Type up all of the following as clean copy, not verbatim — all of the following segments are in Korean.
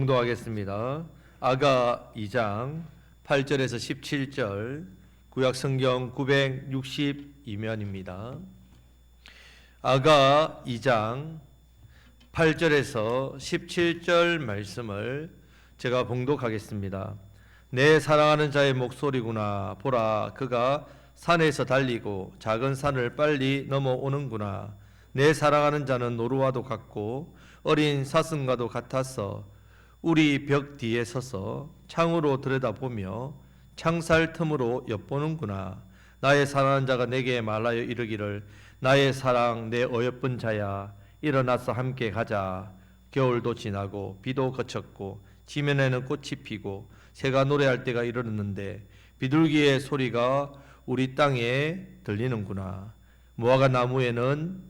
봉독하겠습니다. 아가 2장 8절에서 17절, 구약성경 962면입니다. 아가 2장 8절에서 17절 말씀을 제가 봉독하겠습니다. 내 사랑하는 자의 목소리구나. 보라, 그가 산에서 달리고 작은 산을 빨리 넘어오는구나. 내 사랑하는 자는 노루와도 같고 어린 사슴과도 같아서 우리 벽 뒤에 서서 창으로 들여다보며 창살 틈으로 엿보는구나. 나의 사랑하는 자가 내게 말하여 이르기를, 나의 사랑 내 어여쁜 자야, 일어나서 함께 가자. 겨울도 지나고 비도 그쳤고 지면에는 꽃이 피고 새가 노래할 때가 이르렀는데 비둘기의 소리가 우리 땅에 들리는구나. 무화과 나무에는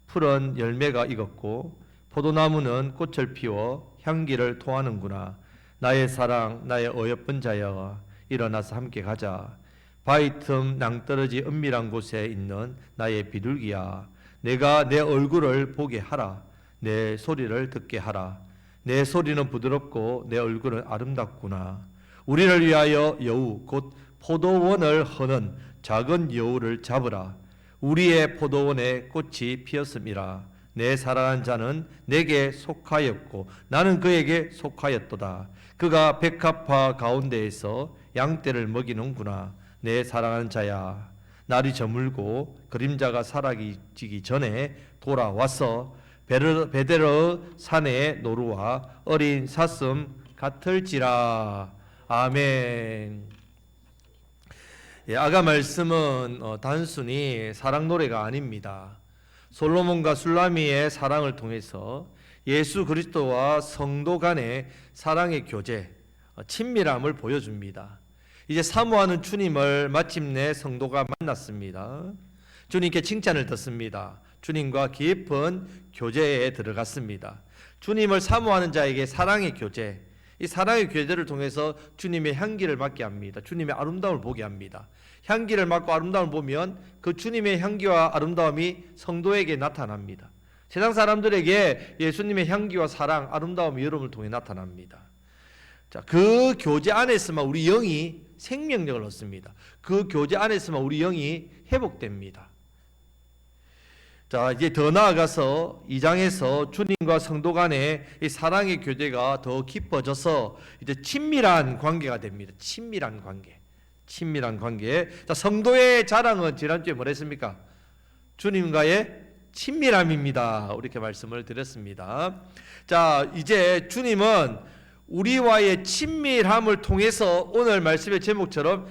푸른 열매가 익었고 포도나무는 꽃을 피워 향기를 토하는구나. 나의 사랑 나의 어여쁜 자여, 일어나서 함께 가자. 바위 틈 낭떠러지 은밀한 곳에 있는 나의 비둘기야, 내가 내 얼굴을 보게 하라. 내 소리를 듣게 하라. 내 소리는 부드럽고 내 얼굴은 아름답구나. 우리를 위하여 여우 곧 포도원을 허는 작은 여우를 잡으라. 우리의 포도원에 꽃이 피었음이라. 내 사랑하는 자는 내게 속하였고 나는 그에게 속하였도다. 그가 백합화 가운데에서 양떼를 먹이는구나. 내 사랑하는 자야, 날이 저물고 그림자가 사라지기 전에 돌아와서 베데르 산의 노루와 어린 사슴 같을지라. 아멘. 아가 말씀은 단순히 사랑 노래가 아닙니다. 솔로몬과 술라미의 사랑을 통해서 예수 그리스도와 성도 간의 사랑의 교제, 친밀함을 보여줍니다. 이제 사모하는 주님을 마침내 성도가 만났습니다. 주님께 칭찬을 듣습니다. 주님과 깊은 교제에 들어갔습니다. 주님을 사모하는 자에게 사랑의 교제, 이 사랑의 교제를 통해서 주님의 향기를 맡게 합니다. 주님의 아름다움을 보게 합니다. 향기를 맡고 아름다움을 보면 그 주님의 향기와 아름다움이 성도에게 나타납니다. 세상 사람들에게 예수님의 향기와 사랑, 아름다움이 여러분을 통해 나타납니다. 자, 그 교제 안에서만 우리 영이 생명력을 얻습니다. 그 교제 안에서만 우리 영이 회복됩니다. 자, 이제 더 나아가서 2장에서 주님과 성도 간의 이 사랑의 교제가 더 깊어져서 이제 친밀한 관계가 됩니다. 친밀한 관계. 자, 성도의 자랑은 지난주에 뭐라 했습니까? 주님과의 친밀함입니다. 이렇게 말씀을 드렸습니다. 자, 이제 주님은 우리와의 친밀함을 통해서 오늘 말씀의 제목처럼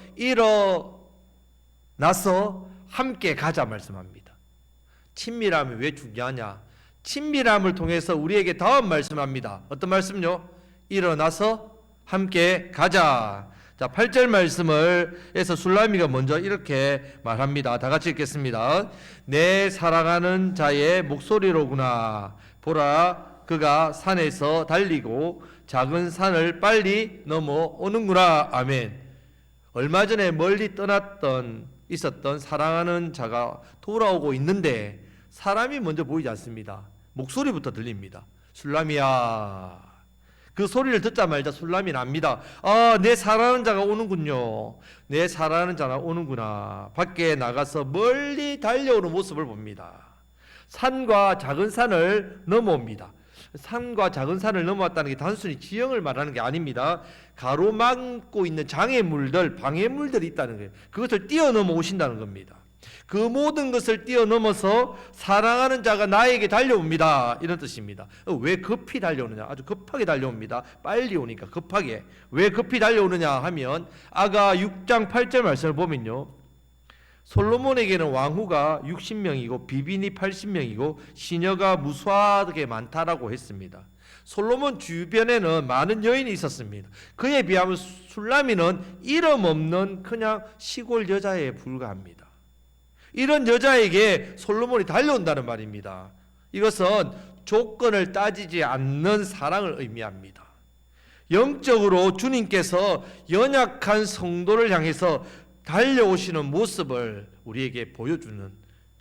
일어나서 함께 가자 말씀합니다. 친밀함이 왜 중요하냐? 친밀함을 통해서 우리에게 다음 말씀합니다. 어떤 말씀요? 일어나서 함께 가자. 자, 8절 말씀을 해서 술라미가 먼저 이렇게 말합니다. 다 같이 읽겠습니다. 내 사랑하는 자의 목소리로구나. 보라, 그가 산에서 달리고 작은 산을 빨리 넘어오는구나. 아멘. 얼마 전에 멀리 있었던 사랑하는 자가 돌아오고 있는데 사람이 먼저 보이지 않습니다. 목소리부터 들립니다. 술라미야. 그 소리를 듣자마자 술라미는 압니다. 아, 내 사랑하는 자가 오는군요. 내 사랑하는 자가 오는구나. 밖에 나가서 멀리 달려오는 모습을 봅니다. 산과 작은 산을 넘어옵니다. 산과 작은 산을 넘어왔다는 게 단순히 지형을 말하는 게 아닙니다. 가로막고 있는 장애물들, 방해물들이 있다는 거예요. 그것을 뛰어넘어 오신다는 겁니다. 그 모든 것을 뛰어넘어서 사랑하는 자가 나에게 달려옵니다. 이런 뜻입니다. 왜 급히 달려오느냐? 아주 급하게 달려옵니다. 빨리 오니까 급하게. 왜 급히 달려오느냐 하면 아가 6장 8절 말씀을 보면요, 솔로몬에게는 왕후가 60명이고 비빈이 80명이고 시녀가 무수하게 많다라고 했습니다. 솔로몬 주변에는 많은 여인이 있었습니다. 그에 비하면 술라미는 이름 없는 그냥 시골 여자에 불과합니다. 이런 여자에게 솔로몬이 달려온다는 말입니다. 이것은 조건을 따지지 않는 사랑을 의미합니다. 영적으로 주님께서 연약한 성도를 향해서 달려오시는 모습을 우리에게 보여주는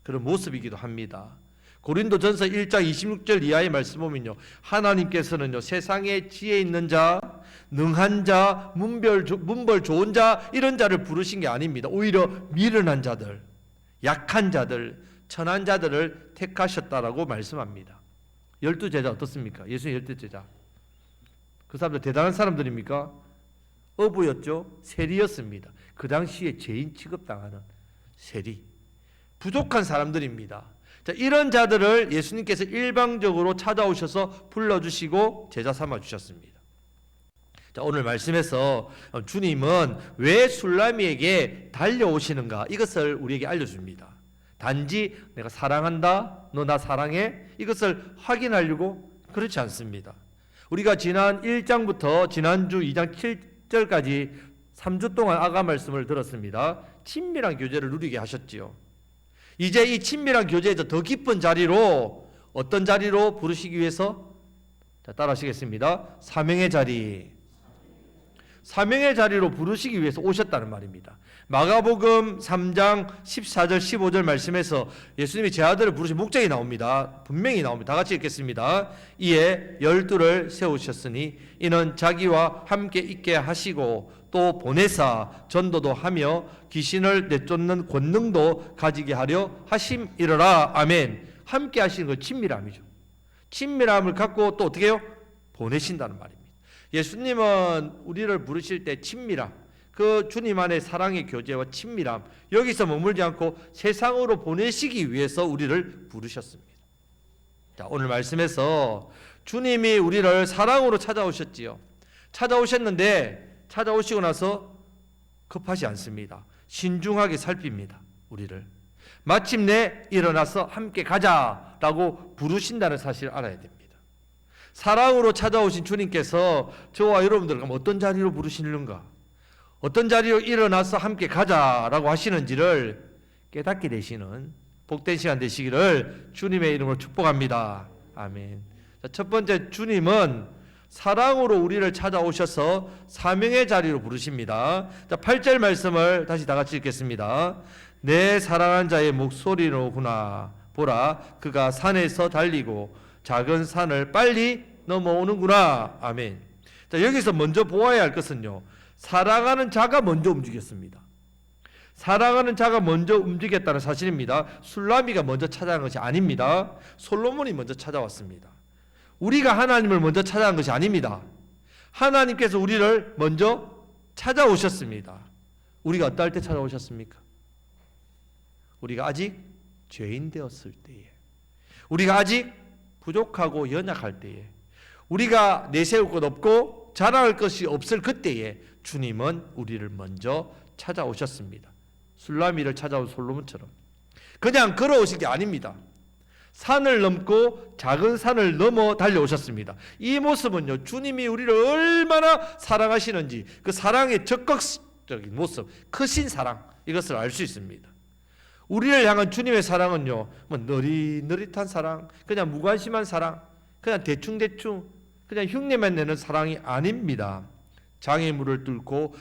그런 모습이기도 합니다. 고린도전서 1장 26절 이하의 말씀 보면요, 하나님께서는요 세상에 지혜 있는 자, 능한 자, 문벌 좋은 자, 이런 자를 부르신 게 아닙니다. 오히려 미련한 자들, 약한 자들, 천한 자들을 택하셨다라고 말씀합니다. 12제자 어떻습니까? 예수님 12제자 그 사람들 대단한 사람들입니까? 어부였죠. 세리였습니다. 그 당시에 죄인 취급당하는 세리, 부족한 사람들입니다. 자, 이런 자들을 예수님께서 일방적으로 찾아오셔서 불러주시고 제자 삼아주셨습니다. 자, 오늘 말씀에서 주님은 왜 술라미에게 달려오시는가, 이것을 우리에게 알려줍니다. 단지 내가 사랑한다, 너 나 사랑해, 이것을 확인하려고 그렇지 않습니다. 우리가 지난 1장부터 지난주 2장 7절까지 3주 동안 아가 말씀을 들었습니다. 친밀한 교제를 누리게 하셨지요. 이제 이 친밀한 교제에서 더 깊은 자리로, 어떤 자리로 부르시기 위해서, 자, 따라 하시겠습니다. 사명의 자리, 사명의 자리로 부르시기 위해서 오셨다는 말입니다. 마가복음 3장 14절 15절 말씀에서 예수님이 제 아들을 부르신 목적이 나옵니다. 분명히 나옵니다. 다 같이 읽겠습니다. 이에 12를 세우셨으니 이는 자기와 함께 있게 하시고 또 보내사 전도도 하며 귀신을 내쫓는 권능도 가지게 하려 하심이러라. 아멘. 함께 하시는 건 친밀함이죠. 친밀함을 갖고 또 어떻게 해요? 보내신다는 말입니다. 예수님은 우리를 부르실 때 친밀함, 그 주님 안의 사랑의 교제와 친밀함, 여기서 머물지 않고 세상으로 보내시기 위해서 우리를 부르셨습니다. 자, 오늘 말씀에서 주님이 우리를 사랑으로 찾아오셨지요. 찾아오셨는데 찾아오시고 나서 급하지 않습니다. 신중하게 살핍니다. 우리를. 마침내 일어나서 함께 가자라고 부르신다는 사실을 알아야 됩니다. 사랑으로 찾아오신 주님께서 저와 여러분들을 어떤 자리로 부르시는가, 어떤 자리로 일어나서 함께 가자라고 하시는지를 깨닫게 되시는 복된 시간 되시기를 주님의 이름으로 축복합니다. 아멘. 자, 첫 번째, 주님은 사랑으로 우리를 찾아오셔서 사명의 자리로 부르십니다. 자, 8절 말씀을 다시 다 같이 읽겠습니다. 내 사랑한 자의 목소리로구나. 보라, 그가 산에서 달리고 작은 산을 빨리 넘어오는구나. 아멘. 자, 여기서 먼저 보아야 할 것은요, 사랑하는 자가 먼저 움직였습니다. 사랑하는 자가 먼저 움직였다는 사실입니다. 술라미가 먼저 찾아간 것이 아닙니다. 솔로몬이 먼저 찾아왔습니다. 우리가 하나님을 먼저 찾아간 것이 아닙니다. 하나님께서 우리를 먼저 찾아오셨습니다. 우리가 어떨 때 찾아오셨습니까? 우리가 아직 죄인 되었을 때에, 우리가 아직 부족하고 연약할 때에, 우리가 내세울 것 없고 자랑할 것이 없을 그때에 주님은 우리를 먼저 찾아오셨습니다. 술라미를 찾아온 솔로몬처럼 그냥 걸어오신 게 아닙니다. 산을 넘고 작은 산을 넘어 달려오셨습니다. 이 모습은요, 주님이 우리를 얼마나 사랑하시는지 그 사랑의 적극적인 모습, 크신 사랑, 이것을 알 수 있습니다. 우리를 향한 주님의 사랑은요, 뭐 느릿느릿한 사랑, 그냥 무관심한 사랑, 그냥 대충대충 그냥 흉내만 내는 사랑이 아닙니다. 장애물을 뚫고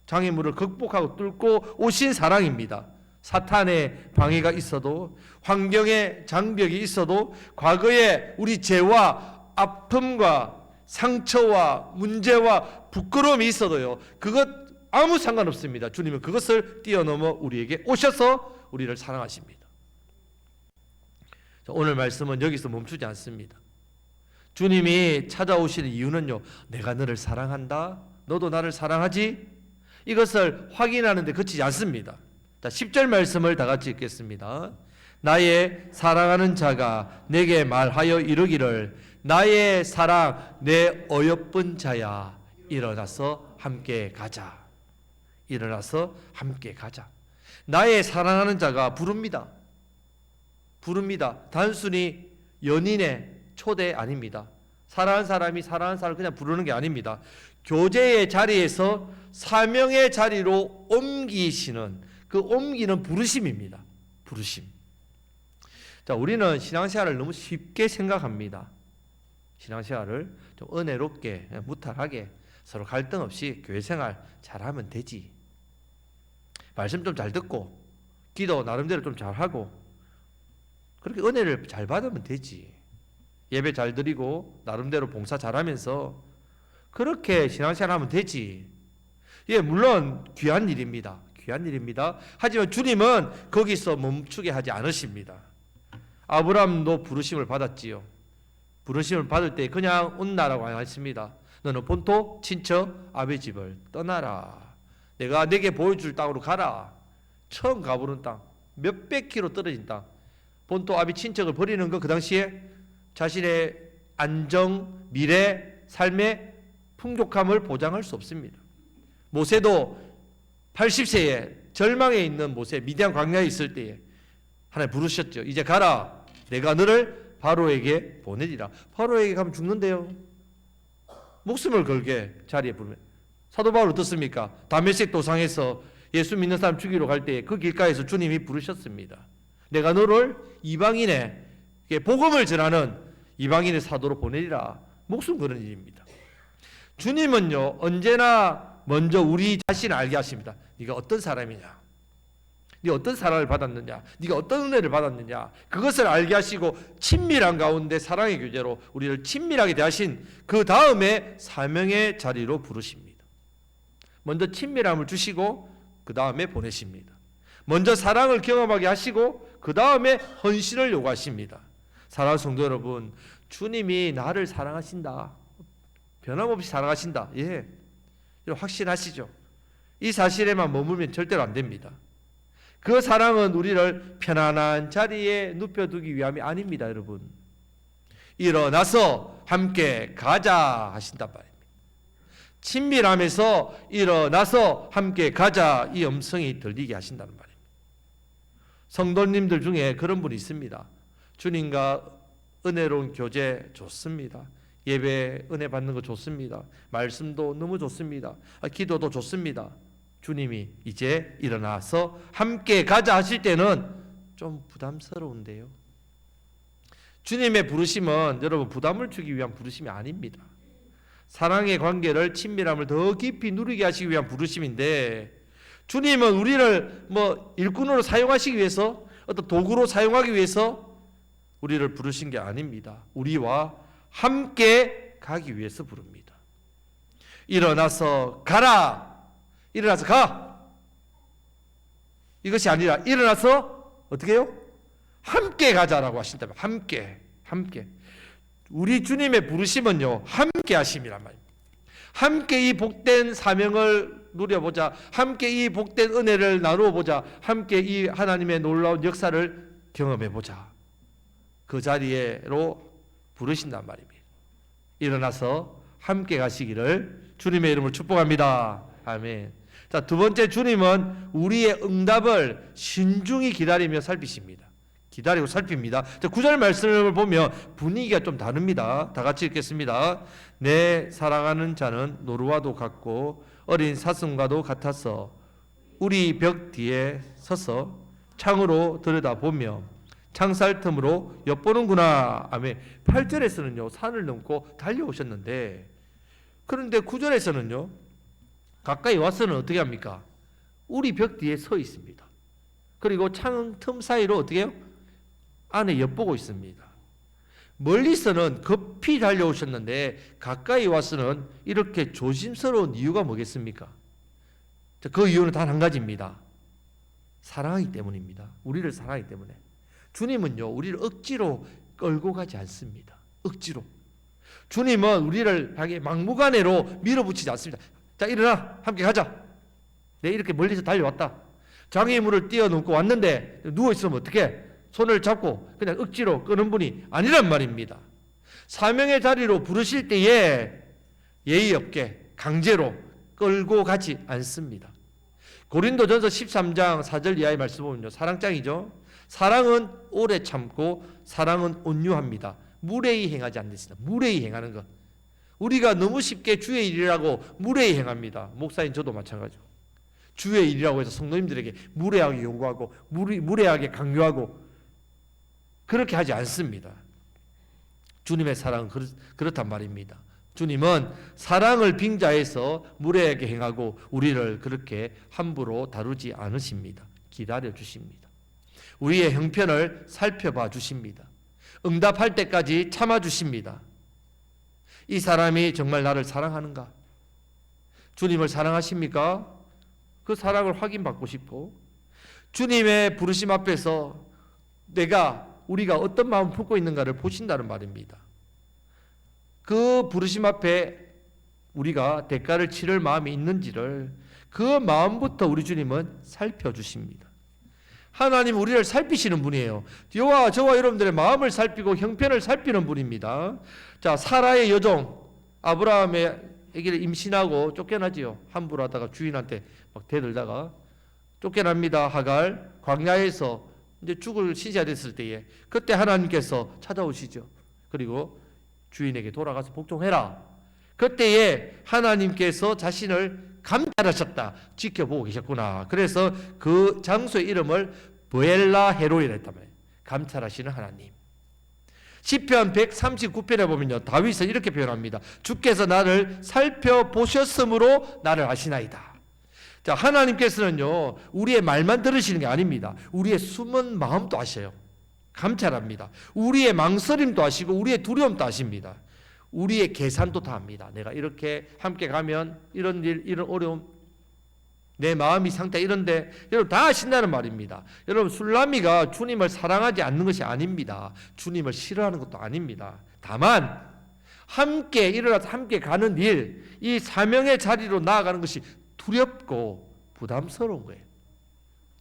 장애물을 극복하고 뚫고 오신 사랑입니다. 사탄의 방해가 있어도, 환경의 장벽이 있어도, 과거에 우리 죄와 아픔과 상처와 문제와 부끄러움이 있어도요, 그것 아무 상관없습니다. 주님은 그것을 뛰어넘어 우리에게 오셔서 우리를 사랑하십니다. 오늘 말씀은 여기서 멈추지 않습니다. 주님이 찾아오시는 이유는요, 내가 너를 사랑한다, 너도 나를 사랑하지, 이것을 확인하는 데 그치지 않습니다. 자, 10절 말씀을 다 같이 읽겠습니다. 나의 사랑하는 자가 내게 말하여 이르기를 나의 사랑 내 어여쁜 자야, 일어나서 함께 가자. 일어나서 함께 가자. 나의 사랑하는 자가 부릅니다. 단순히 연인의 초대 아닙니다. 사랑하는 사람이 사랑하는 사람을 그냥 부르는 게 아닙니다. 교제의 자리에서 사명의 자리로 옮기시는, 그 옮기는 부르심입니다. 부르심. 자, 우리는 신앙생활을 너무 쉽게 생각합니다. 신앙생활을 좀 은혜롭게, 무탈하게, 서로 갈등 없이 교회생활 잘하면 되지. 말씀 좀 잘 듣고 기도 나름대로 좀 잘하고 그렇게 은혜를 잘 받으면 되지. 예배 잘 드리고 나름대로 봉사 잘하면서 그렇게 신앙생활 하면 되지. 예, 물론 귀한 일입니다. 귀한 일입니다. 하지만 주님은 거기서 멈추게 하지 않으십니다. 아브라함도 부르심을 받았지요. 부르심을 받을 때 그냥 온나라고 안 했습니다. 너는 본토 친척 아비 집을 떠나라. 내가 내게 보여줄 땅으로 가라. 처음 가보는 땅, 몇백 킬로 떨어진 땅. 본토 아비 친척을 버리는 거 그 당시에 자신의 안정, 미래, 삶의 풍족함을 보장할 수 없습니다. 모세도 80세에 절망에 있는 모세, 미디안 광야에 있을 때에 하나님 부르셨죠. 이제 가라. 내가 너를 바로에게 보내리라. 바로에게 가면 죽는데요. 목숨을 걸게 자리에 부르면. 사도 바울 어떻습니까? 다메섹 도상에서 예수 믿는 사람 죽이러 갈 때 그 길가에서 주님이 부르셨습니다. 내가 너를 이방인의 복음을 전하는 이방인의 사도로 보내리라. 목숨 거는 일입니다. 주님은요 언제나 먼저 우리 자신을 알게 하십니다. 네가 어떤 사람이냐, 네가 어떤 사랑을 받았느냐, 네가 어떤 은혜를 받았느냐, 그것을 알게 하시고 친밀한 가운데 사랑의 교제로 우리를 친밀하게 대하신 그 다음에 사명의 자리로 부르십니다. 먼저 친밀함을 주시고 그 다음에 보내십니다. 먼저 사랑을 경험하게 하시고 그 다음에 헌신을 요구하십니다. 사랑하는 성도 여러분, 주님이 나를 사랑하신다. 변함없이 사랑하신다. 예, 확신하시죠? 이 사실에만 머물면 절대로 안 됩니다. 그 사랑은 우리를 편안한 자리에 눕혀두기 위함이 아닙니다, 여러분. 일어나서 함께 가자 하신단 말입니다. 친밀함에서 일어나서 함께 가자 이 음성이 들리게 하신다는 말입니다. 성도님들 중에 그런 분이 있습니다. 주님과 은혜로운 교제 좋습니다. 예배 은혜 받는 거 좋습니다. 말씀도 너무 좋습니다. 기도도 좋습니다. 주님이 이제 일어나서 함께 가자 하실 때는 좀 부담스러운데요. 주님의 부르심은 여러분 부담을 주기 위한 부르심이 아닙니다. 사랑의 관계를 친밀함을 더 깊이 누리게 하시기 위한 부르심인데, 주님은 우리를 일꾼으로 사용하시기 위해서, 어떤 도구로 사용하기 위해서 우리를 부르신 게 아닙니다. 우리와 함께 가기 위해서 부릅니다. 일어나서 가라. 일어나서 가. 이것이 아니라 일어나서 어떻게 해요? 함께 가자라고 하신다면 함께. 우리 주님의 부르심은요 함께 하심이란 말입니다. 함께 이 복된 사명을 누려보자. 함께 이 복된 은혜를 나누어 보자. 함께 이 하나님의 놀라운 역사를 경험해 보자. 그 자리로 부르신단 말입니다. 일어나서 함께 가시기를 주님의 이름으로 축복합니다. 아멘. 자, 두 번째, 주님은 우리의 응답을 신중히 기다리며 살피십니다. 기다리고 살핍니다. 자, 9절 말씀을 보면 분위기가 좀 다릅니다. 다 같이 읽겠습니다. 내 사랑하는 자는 노루와도 같고 어린 사슴과도 같아서 우리 벽 뒤에 서서 창으로 들여다보며 창살 틈으로 엿보는구나. 아멘. 8절에서는요 산을 넘고 달려오셨는데, 그런데 9절에서는요 가까이 와서는 어떻게 합니까? 우리 벽 뒤에 서 있습니다. 그리고 창 틈 사이로 어떻게 해요? 안에 엿보고 있습니다. 멀리서는 급히 달려오셨는데 가까이 와서는 이렇게 조심스러운 이유가 뭐겠습니까? 그 이유는 단 한 가지입니다. 사랑하기 때문입니다. 우리를 사랑하기 때문에. 주님은요 우리를 억지로 끌고 가지 않습니다. 억지로. 주님은 우리를 향해 막무가내로 밀어붙이지 않습니다. 자, 일어나 함께 가자. 내 이렇게 멀리서 달려왔다. 장애물을 뛰어넘고 왔는데 누워있으면 어떡해? 손을 잡고 그냥 억지로 끄는 분이 아니란 말입니다. 사명의 자리로 부르실 때에 예의 없게 강제로 끌고 가지 않습니다. 고린도전서 13장 4절 이하의 말씀 보면요 사랑장이죠. 사랑은 오래 참고 사랑은 온유합니다. 무례히 행하지 않습니다. 무례히 행하는 것. 우리가 너무 쉽게 주의 일이라고 무례히 행합니다. 목사인 저도 마찬가지고. 주의 일이라고 해서 성도님들에게 무례하게 요구하고 무례하게 강요하고 그렇게 하지 않습니다. 주님의 사랑은 그렇단 말입니다. 주님은 사랑을 빙자해서 무례하게 행하고 우리를 그렇게 함부로 다루지 않으십니다. 기다려 주십니다. 우리의 형편을 살펴봐 주십니다. 응답할 때까지 참아 주십니다. 이 사람이 정말 나를 사랑하는가? 주님을 사랑하십니까? 그 사랑을 확인받고 싶고, 주님의 부르심 앞에서 우리가 어떤 마음 품고 있는가를 보신다는 말입니다. 그 부르심 앞에 우리가 대가를 치를 마음이 있는지를 그 마음부터 우리 주님은 살펴주십니다. 하나님 우리를 살피시는 분이에요. 저와 여러분들의 마음을 살피고 형편을 살피는 분입니다. 자, 사라의 여종 아브라함의 아기를 임신하고 쫓겨나지요. 함부로 하다가 주인한테 막 대들다가 쫓겨납니다. 하갈 광야에서 이제 죽을 시기가 됐을 때에 그때 하나님께서 찾아오시죠. 그리고 주인에게 돌아가서 복종해라. 그때에 하나님께서 자신을 감찰하셨다. 지켜보고 계셨구나. 그래서 그 장소의 이름을 브엘라 헤로이라 했단 말이에요. 감찰하시는 하나님. 시편 139편에 보면요, 다윗은 이렇게 표현합니다. 주께서 나를 살펴보셨으므로 나를 아시나이다. 자, 하나님께서는요, 우리의 말만 들으시는 게 아닙니다. 우리의 숨은 마음도 아셔요. 감찰합니다. 우리의 망설임도 아시고 우리의 두려움도 아십니다. 우리의 계산도 다 합니다. 내가 이렇게 함께 가면 이런 일, 이런 어려움, 내 마음이 상태 이런데, 여러분 다 아신다는 말입니다. 여러분, 술라미가 주님을 사랑하지 않는 것이 아닙니다. 주님을 싫어하는 것도 아닙니다. 다만 함께 일어나서 함께 가는 일, 이 사명의 자리로 나아가는 것이 두렵고 부담스러운 거예요.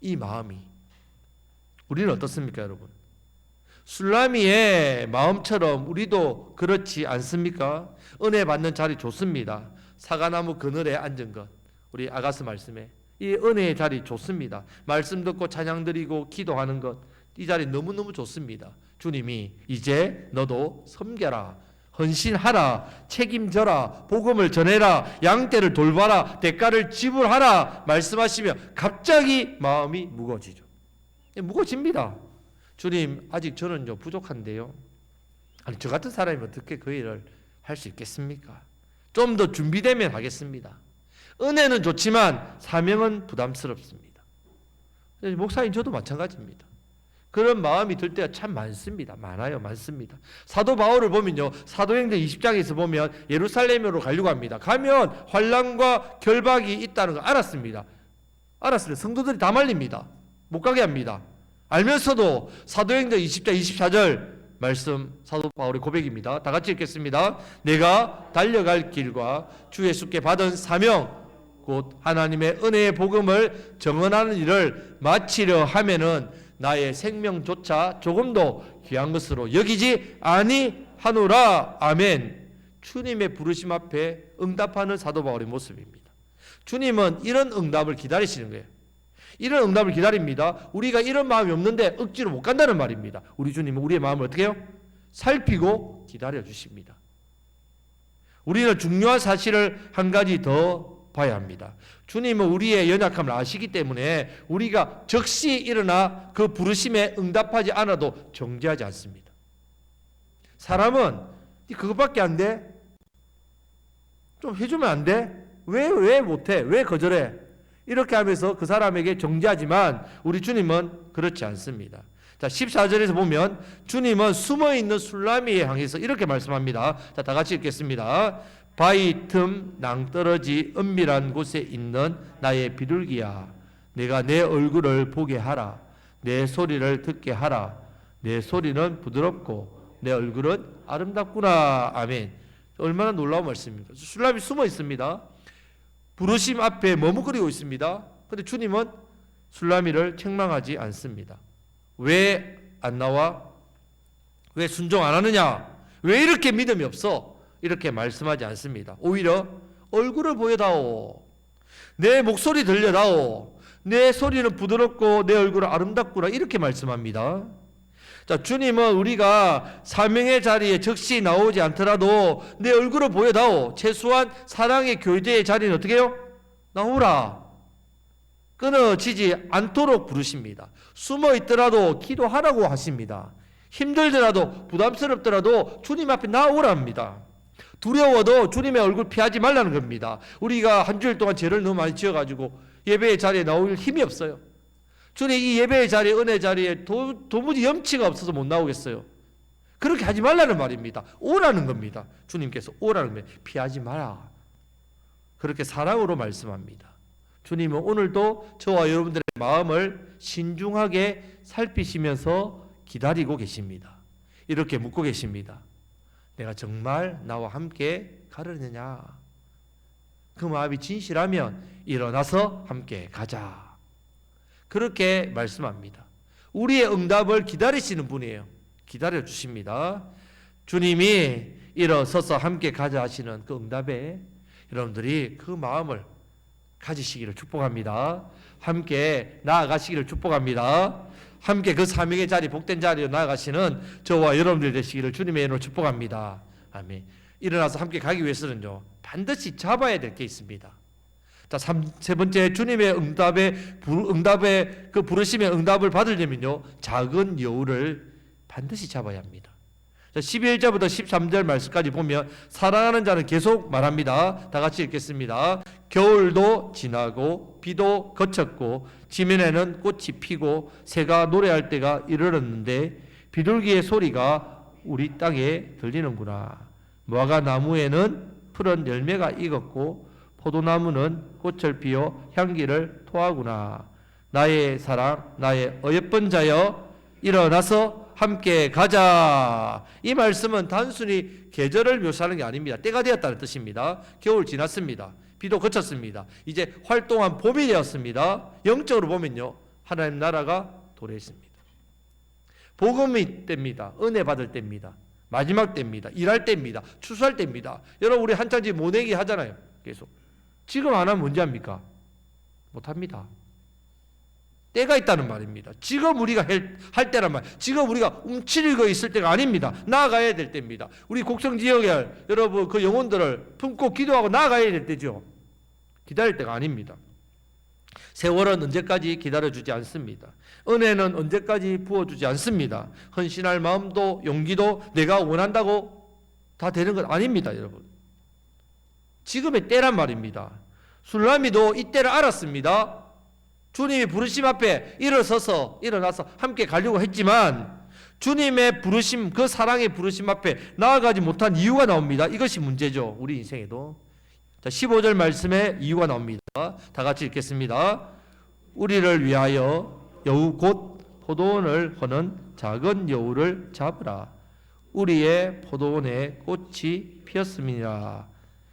이 마음이. 우리는 어떻습니까, 여러분? 술라미의 마음처럼 우리도 그렇지 않습니까? 은혜 받는 자리 좋습니다. 사과나무 그늘에 앉은 것, 우리 아가스 말씀에 이 은혜의 자리 좋습니다. 말씀 듣고 찬양 드리고 기도하는 것, 이 자리 너무너무 좋습니다. 주님이 이제 너도 섬겨라, 헌신하라, 책임져라, 복음을 전해라, 양떼를 돌봐라, 대가를 지불하라 말씀하시며 갑자기 마음이 무거워지죠. 무거워집니다. 주님, 아직 저는요 부족한데요. 아니, 저 같은 사람이 어떻게 그 일을 할 수 있겠습니까? 좀 더 준비되면 하겠습니다. 은혜는 좋지만 사명은 부담스럽습니다. 목사님, 저도 마찬가지입니다. 그런 마음이 들 때가 참 많습니다. 많습니다. 사도 바울을 보면요, 사도행전 20장에서 보면 예루살렘으로 가려고 합니다. 가면 환난과 결박이 있다는 거 알았습니다. 성도들이 다 말립니다. 못 가게 합니다. 알면서도 사도행전 20장 24절 말씀, 사도 바울의 고백입니다. 다 같이 읽겠습니다. 내가 달려갈 길과 주 예수께 받은 사명, 곧 하나님의 은혜의 복음을 정언하는 일을 마치려 하면은 나의 생명조차 조금도 귀한 것으로 여기지 아니하노라. 아멘. 주님의 부르심 앞에 응답하는 사도 바울의 모습입니다. 주님은 이런 응답을 기다리시는 거예요. 이런 응답을 기다립니다. 우리가 이런 마음이 없는데 억지로 못 간다는 말입니다. 우리 주님은 우리의 마음을 어떻게 해요? 살피고 기다려 주십니다. 우리는 중요한 사실을 한 가지 더 봐야 합니다. 주님은 우리의 연약함을 아시기 때문에 우리가 즉시 일어나 그 부르심에 응답하지 않아도 정죄하지 않습니다. 사람은 그것밖에 안 돼? 좀 해주면 안 돼? 왜 못해? 왜 거절해? 이렇게 하면서 그 사람에게 정죄하지만 우리 주님은 그렇지 않습니다. 자, 14절에서 보면 주님은 숨어있는 술라미에 향해서 이렇게 말씀합니다. 자, 다 같이 읽겠습니다. 바위 틈 낭떠러지 은밀한 곳에 있는 나의 비둘기야, 내가 내 얼굴을 보게 하라. 내 소리를 듣게 하라. 내 소리는 부드럽고 내 얼굴은 아름답구나. 아멘. 얼마나 놀라운 말씀입니까? 술라미 숨어 있습니다. 부르심 앞에 머뭇거리고 있습니다. 그런데 주님은 술라미를 책망하지 않습니다. 왜 안 나와? 왜 순종 안 하느냐? 왜 이렇게 믿음이 없어? 이렇게 말씀하지 않습니다. 오히려 얼굴을 보여다오. 내 목소리 들려다오. 내 소리는 부드럽고 내 얼굴은 아름답구나. 이렇게 말씀합니다. 자, 주님은 우리가 사명의 자리에 즉시 나오지 않더라도 내 얼굴을 보여다오. 최소한 사랑의 교제의 자리는 어떻게 해요? 나오라. 끊어지지 않도록 부르십니다. 숨어 있더라도 기도하라고 하십니다. 힘들더라도 부담스럽더라도 주님 앞에 나오랍니다. 두려워도 주님의 얼굴 피하지 말라는 겁니다. 우리가 한 주일 동안 죄를 너무 많이 지어가지고 예배의 자리에 나올 힘이 없어요. 주님 이 예배의 자리에, 은혜 자리에 도무지 염치가 없어서 못 나오겠어요. 그렇게 하지 말라는 말입니다. 오라는 겁니다. 주님께서 오라는 거예요. 피하지 마라. 그렇게 사랑으로 말씀합니다. 주님은 오늘도 저와 여러분들의 마음을 신중하게 살피시면서 기다리고 계십니다. 이렇게 묻고 계십니다. 내가 정말 나와 함께 가려느냐? 그 마음이 진실하면 일어나서 함께 가자. 그렇게 말씀합니다. 우리의 응답을 기다리시는 분이에요. 기다려 주십니다. 주님이 일어서서 함께 가자 하시는 그 응답에 여러분들이 그 마음을 가지시기를 축복합니다. 함께 나아가시기를 축복합니다. 함께 그 사명의 자리, 복된 자리로 나아가시는 저와 여러분들 되시기를 주님의 이름으로 축복합니다. 아멘. 일어나서 함께 가기 위해서는요, 반드시 잡아야 될 게 있습니다. 자, 세 번째, 주님의 응답에 그 부르심의 응답을 받으려면요, 작은 여우를 반드시 잡아야 합니다. 11절부터 13절 말씀까지 보면 사랑하는 자는 계속 말합니다. 다 같이 읽겠습니다. 겨울도 지나고 비도 그쳤고 지면에는 꽃이 피고 새가 노래할 때가 이르렀는데 비둘기의 소리가 우리 땅에 들리는구나. 무화과 나무에는 푸른 열매가 익었고 포도나무는 꽃을 피워 향기를 토하구나. 나의 사랑, 나의 어여쁜 자여 일어나서 함께 가자. 이 말씀은 단순히 계절을 묘사하는 게 아닙니다. 때가 되었다는 뜻입니다. 겨울 지났습니다. 비도 그쳤습니다. 이제 활동한 봄이 되었습니다. 영적으로 보면요, 하나님 나라가 도래했습니다. 복음이 때입니다. 은혜 받을 때입니다. 마지막 때입니다. 일할 때입니다. 추수할 때입니다. 여러분 우리 한창 지금 모내기 하잖아요. 계속. 지금 안 하면 언제 합니까? 못합니다. 때가 있다는 말입니다. 지금 우리가 할 때란 말. 지금 우리가 움츠리고 있을 때가 아닙니다. 나아가야 될 때입니다. 우리 곡성지역에 여러분 그 영혼들을 품고 기도하고 나아가야 될 때죠. 기다릴 때가 아닙니다. 세월은 언제까지 기다려주지 않습니다. 은혜는 언제까지 부어주지 않습니다. 헌신할 마음도 용기도 내가 원한다고 다 되는 건 아닙니다, 여러분. 지금의 때란 말입니다. 술라미도 이 때를 알았습니다. 주님이 부르심 앞에 일어나서 함께 가려고 했지만 주님의 부르심, 그 사랑의 부르심 앞에 나아가지 못한 이유가 나옵니다. 이것이 문제죠. 우리 인생에도. 자, 15절 말씀에 이유가 나옵니다. 다 같이 읽겠습니다. 우리를 위하여 여우 곧 포도원을 허는 작은 여우를 잡으라. 우리의 포도원에 꽃이 피었음이니라.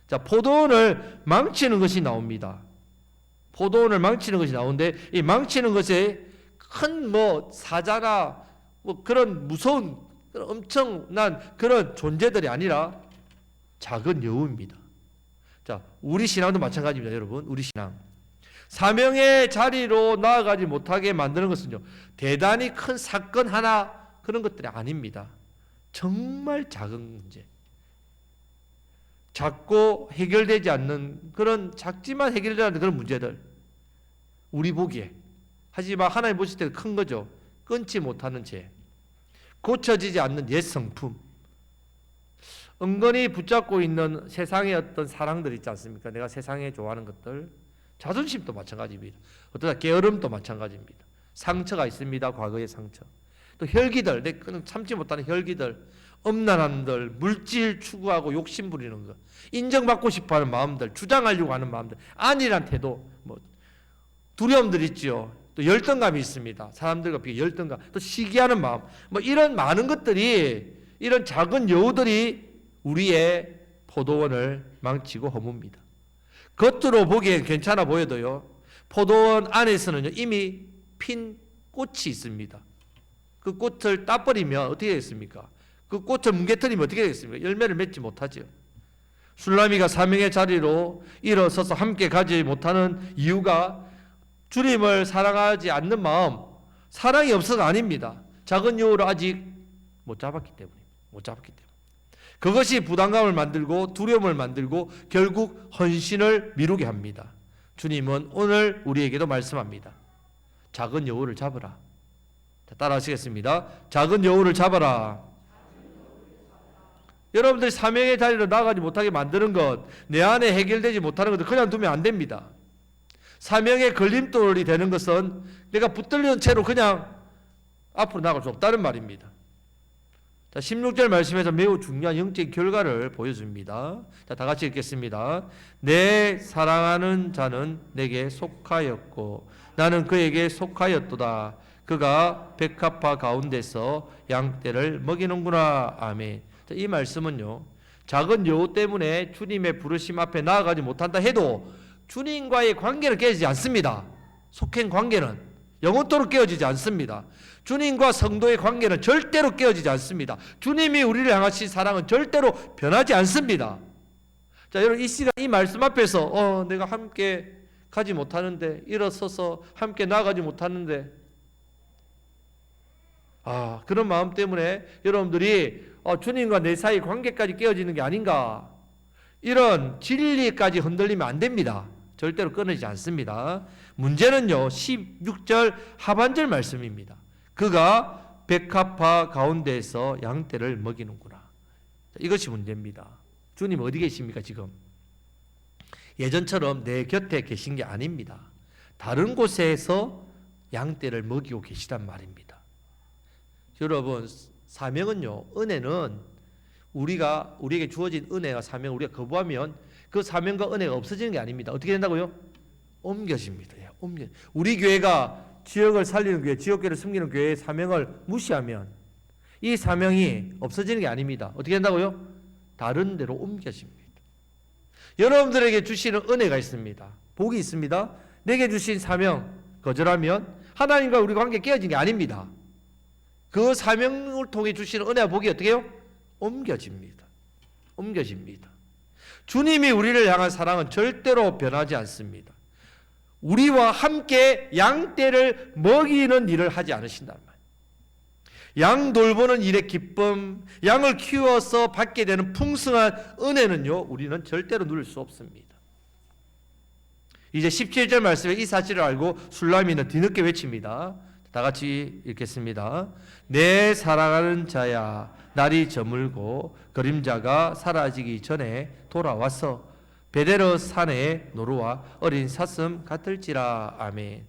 자, 포도원을 망치는 것이 나옵니다. 포도원을 망치는 것이 나오는데 이 망치는 것에 큰 사자나 그런 무서운 엄청난 그런 존재들이 아니라 작은 여우입니다. 자, 우리 신앙도 마찬가지입니다, 여러분. 우리 신앙. 사명의 자리로 나아가지 못하게 만드는 것은요, 대단히 큰 사건 하나 그런 것들이 아닙니다. 정말 작은 문제. 작고 해결되지 않는 그런 작지만 해결되지 않는 그런 문제들. 우리 보기에. 하지만 하나님 보실 때는 큰 거죠. 끊지 못하는 죄. 고쳐지지 않는 옛 성품. 은근히 붙잡고 있는 세상의 어떤 사랑들 있지 않습니까? 내가 세상에 좋아하는 것들. 자존심도 마찬가지입니다. 어떠다 게으름도 마찬가지입니다. 상처가 있습니다. 과거의 상처. 또 혈기들, 내 참지 못하는 혈기들, 엄난함들, 물질 추구하고 욕심 부리는 것, 인정받고 싶어하는 마음들, 주장하려고 하는 마음들, 아니란 태도, 두려움들 있죠. 또 열등감이 있습니다. 사람들과 비해 열등감, 또 시기하는 마음, 이런 많은 것들이, 이런 작은 여우들이 우리의 포도원을 망치고 허뭅니다. 겉으로 보기엔 괜찮아 보여도요, 포도원 안에서는 이미 핀 꽃이 있습니다. 그 꽃을 따버리면 어떻게 되겠습니까? 그 꽃을 뭉개뜨리면 어떻게 되겠습니까? 열매를 맺지 못하죠. 술라미가 사명의 자리로 일어서서 함께 가지 못하는 이유가 주님을 사랑하지 않는 마음, 사랑이 없어서가 아닙니다. 작은 여우를 아직 못 잡았기 때문입니다. 못 잡았기 때문에. 그것이 부담감을 만들고 두려움을 만들고 결국 헌신을 미루게 합니다. 주님은 오늘 우리에게도 말씀합니다. 작은 여우를 잡으라. 따라 하시겠습니다. 작은 여우를 잡아라. 여러분들이 사명의 자리로 나가지 못하게 만드는 것, 내 안에 해결되지 못하는 것들 그냥 두면 안 됩니다. 사명의 걸림돌이 되는 것은 내가 붙들리는 채로 그냥 앞으로 나갈 수 없다는 말입니다. 자, 16절 말씀에서 매우 중요한 영적인 결과를 보여줍니다. 자, 다 같이 읽겠습니다. 내 사랑하는 자는 내게 속하였고 나는 그에게 속하였도다. 그가 백합화 가운데서 양떼를 먹이는구나. 아멘. 자, 이 말씀은요, 작은 여우 때문에 주님의 부르심 앞에 나아가지 못한다 해도 주님과의 관계는 깨지지 않습니다. 속행 관계는 영원토록 깨어지지 않습니다. 주님과 성도의 관계는 절대로 깨어지지 않습니다. 주님이 우리를 향하신 사랑은 절대로 변하지 않습니다. 자, 여러분, 이 시간 이 말씀 앞에서 내가 함께 가지 못하는데, 일어서서 함께 나가지 못하는데, 그런 마음 때문에 여러분들이 주님과 내 사이 관계까지 깨어지는 게 아닌가, 이런 진리까지 흔들리면 안 됩니다. 절대로 끊어지지 않습니다. 문제는요, 16절 하반절 말씀입니다. 그가 백합화 가운데에서 양떼를 먹이는구나. 이것이 문제입니다. 주님 어디 계십니까 지금? 예전처럼 내 곁에 계신 게 아닙니다. 다른 곳에서 양떼를 먹이고 계시단 말입니다. 여러분, 사명은요, 은혜는 우리에게 주어진 은혜와 사명을 우리가 거부하면 그 사명과 은혜가 없어지는 게 아닙니다. 어떻게 된다고요? 옮겨집니다. 우리 교회가 지역을 살리는 교회, 지역교회를 섬기는 교회의 사명을 무시하면 이 사명이 없어지는 게 아닙니다. 어떻게 된다고요? 다른 데로 옮겨집니다. 여러분들에게 주시는 은혜가 있습니다. 복이 있습니다. 내게 주신 사명 거절하면 하나님과 우리 관계 깨어진 게 아닙니다. 그 사명을 통해 주시는 은혜와 복이 어떻게 해요? 옮겨집니다. 주님이 우리를 향한 사랑은 절대로 변하지 않습니다. 우리와 함께 양떼를 먹이는 일을 하지 않으신단 말이에요. 양 돌보는 일의 기쁨, 양을 키워서 받게 되는 풍성한 은혜는요, 우리는 절대로 누릴 수 없습니다. 이제 17절 말씀에 이 사실을 알고 술라미는 뒤늦게 외칩니다. 다 같이 읽겠습니다. 내 사랑하는 자야, 날이 저물고 그림자가 사라지기 전에 돌아와서 베데르 산에 노루와 어린 사슴 같을지라. 아멘.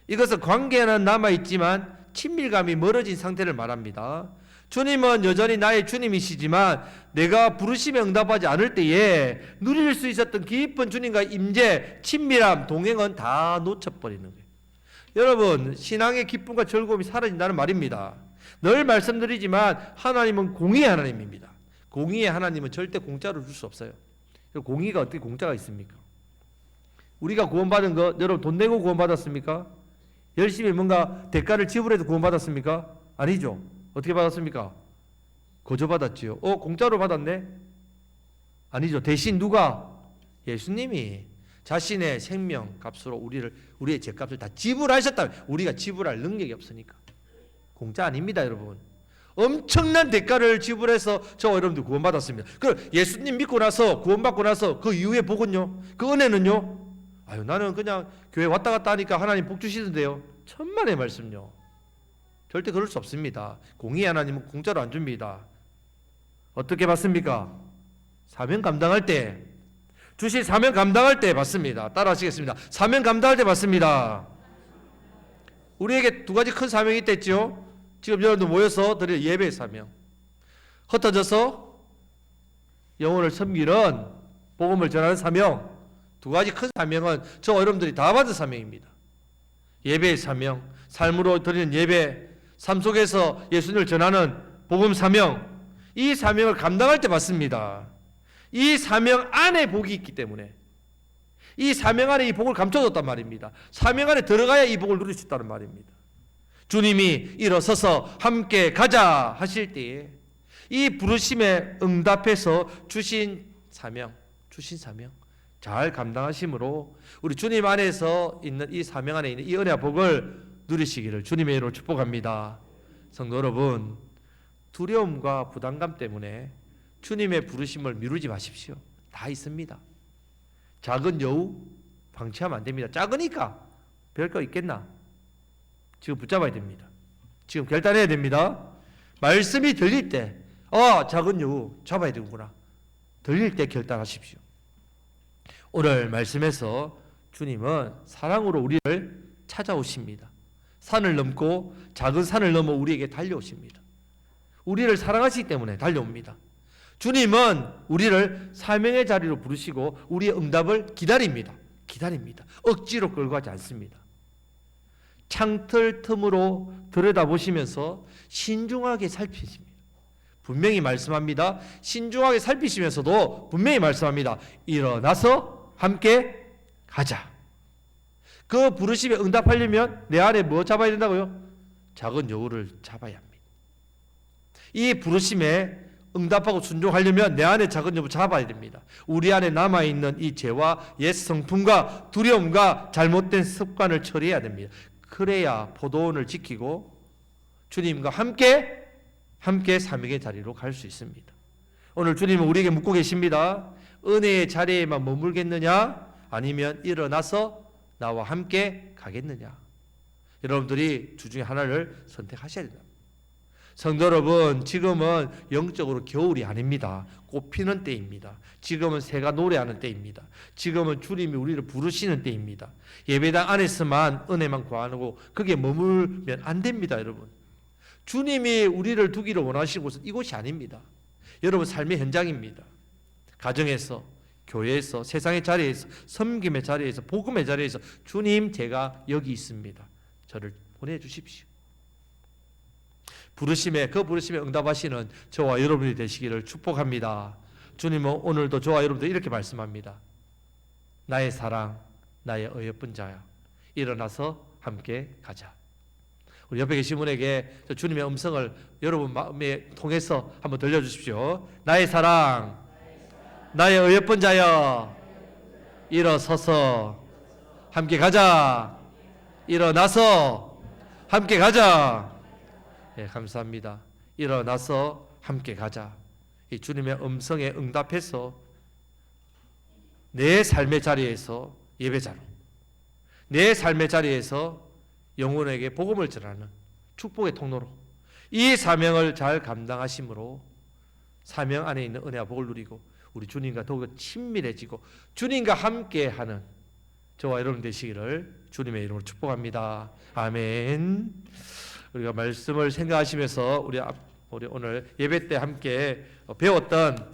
이것은 관계는 남아있지만 친밀감이 멀어진 상태를 말합니다. 주님은 여전히 나의 주님이시지만 내가 부르심에 응답하지 않을 때에 누릴 수 있었던 깊은 주님과 임재, 친밀함, 동행은 다 놓쳐버리는 거예요. 여러분, 신앙의 기쁨과 즐거움이 사라진다는 말입니다. 늘 말씀드리지만 하나님은 공의의 하나님입니다. 공의의 하나님은 절대 공짜로 줄 수 없어요. 공의가 어떻게 공짜가 있습니까? 우리가 구원받은 거 여러분 돈 내고 구원받았습니까? 열심히 뭔가 대가를 지불해서 구원받았습니까? 아니죠. 어떻게 받았습니까? 거저 받았지요. 공짜로 받았네? 아니죠. 대신 누가? 예수님이 자신의 생명 값으로 우리의 죄값을 다 지불하셨다면 우리가 지불할 능력이 없으니까 공짜 아닙니다, 여러분. 엄청난 대가를 지불해서 저와 여러분들 구원받았습니다. 그럼 예수님 믿고 나서 구원받고 나서 그 이후의 복은요? 그 은혜는요? 나는 그냥 교회 왔다 갔다 하니까 하나님 복 주시던데요. 천만의 말씀요. 절대 그럴 수 없습니다. 공의의 하나님은 공짜로 안 줍니다. 어떻게 받습니까? 사명 감당할 때, 주신 사명 감당할 때 받습니다. 따라 하시겠습니다. 사명 감당할 때 받습니다. 우리에게 두 가지 큰 사명이 있댔죠. 지금 여러분들 모여서 드릴 예배의 사명, 흩어져서 영혼을 섬기는 복음을 전하는 사명, 두 가지 큰 사명은 저 여러분들이 다 받은 사명입니다. 예배의 사명, 삶으로 드리는 예배, 삶 속에서 예수님을 전하는 복음 사명, 이 사명을 감당할 때 받습니다. 이 사명 안에 복이 있기 때문에 이 사명 안에 이 복을 감춰줬단 말입니다. 사명 안에 들어가야 이 복을 누릴 수 있다는 말입니다. 주님이 일어서서 함께 가자 하실 때에 이 부르심에 응답해서 주신 사명 잘 감당하심으로 우리 주님 안에서 있는 이 사명 안에 있는 이 은혜와 복을 누리시기를 주님의 이름으로 축복합니다. 성도 여러분, 두려움과 부담감 때문에 주님의 부르심을 미루지 마십시오. 다 있습니다. 작은 여우 방치하면 안 됩니다. 작으니까 별거 있겠나? 지금 붙잡아야 됩니다. 지금 결단해야 됩니다. 말씀이 들릴 때 작은 여우 잡아야 되는구나. 들릴 때 결단하십시오. 오늘 말씀에서 주님은 사랑으로 우리를 찾아오십니다. 산을 넘고 작은 산을 넘어 우리에게 달려오십니다. 우리를 사랑하시기 때문에 달려옵니다. 주님은 우리를 사명의 자리로 부르시고 우리의 응답을 기다립니다. 억지로 끌고 가지 않습니다. 창틀 틈으로 들여다보시면서 신중하게 살피십니다. 분명히 말씀합니다. 신중하게 살피시면서도 분명히 말씀합니다. 일어나서 함께 가자. 그 부르심에 응답하려면 내 안에 뭐 잡아야 된다고요? 작은 여우를 잡아야 합니다. 이 부르심에 응답하고 순종하려면 내 안에 작은 여우 잡아야 됩니다. 우리 안에 남아있는 이 죄와 옛 성품과 두려움과 잘못된 습관을 처리해야 됩니다. 그래야 포도원을 지키고 주님과 함께 사명의 자리로 갈 수 있습니다. 오늘 주님은 우리에게 묻고 계십니다. 은혜의 자리에만 머물겠느냐? 아니면 일어나서 나와 함께 가겠느냐? 여러분들이 주 중에 하나를 선택하셔야 된다. 성도 여러분, 지금은 영적으로 겨울이 아닙니다. 꽃피는 때입니다. 지금은 새가 노래하는 때입니다. 지금은 주님이 우리를 부르시는 때입니다. 예배당 안에서만 은혜만 구하고 거기에 머물면 안 됩니다, 여러분. 주님이 우리를 두기를 원하시는 곳은 이곳이 아닙니다. 여러분 삶의 현장입니다. 가정에서, 교회에서, 세상의 자리에서, 섬김의 자리에서, 복음의 자리에서 주님 제가 여기 있습니다. 저를 보내주십시오. 그 부르심에 응답하시는 저와 여러분이 되시기를 축복합니다. 주님은 오늘도 저와 여러분들 이렇게 말씀합니다. 나의 사랑, 나의 어여쁜 자야, 일어나서 함께 가자. 우리 옆에 계신 분에게 주님의 음성을 여러분 마음에 통해서 한번 들려주십시오. 나의 사랑, 나의 어여쁜 자여, 일어서서 함께 가자. 일어나서 함께 가자. 네, 감사합니다. 일어나서 함께 가자. 이 주님의 음성에 응답해서 내 삶의 자리에서 예배자로, 내 삶의 자리에서 영혼에게 복음을 전하는 축복의 통로로 이 사명을 잘 감당하심으로 사명 안에 있는 은혜와 복을 누리고 우리 주님과 더욱 친밀해지고 주님과 함께하는 저와 여러분 되시기를 주님의 이름으로 축복합니다. 아멘. 우리가 말씀을 생각하시면서 우리 오늘 예배 때 함께 배웠던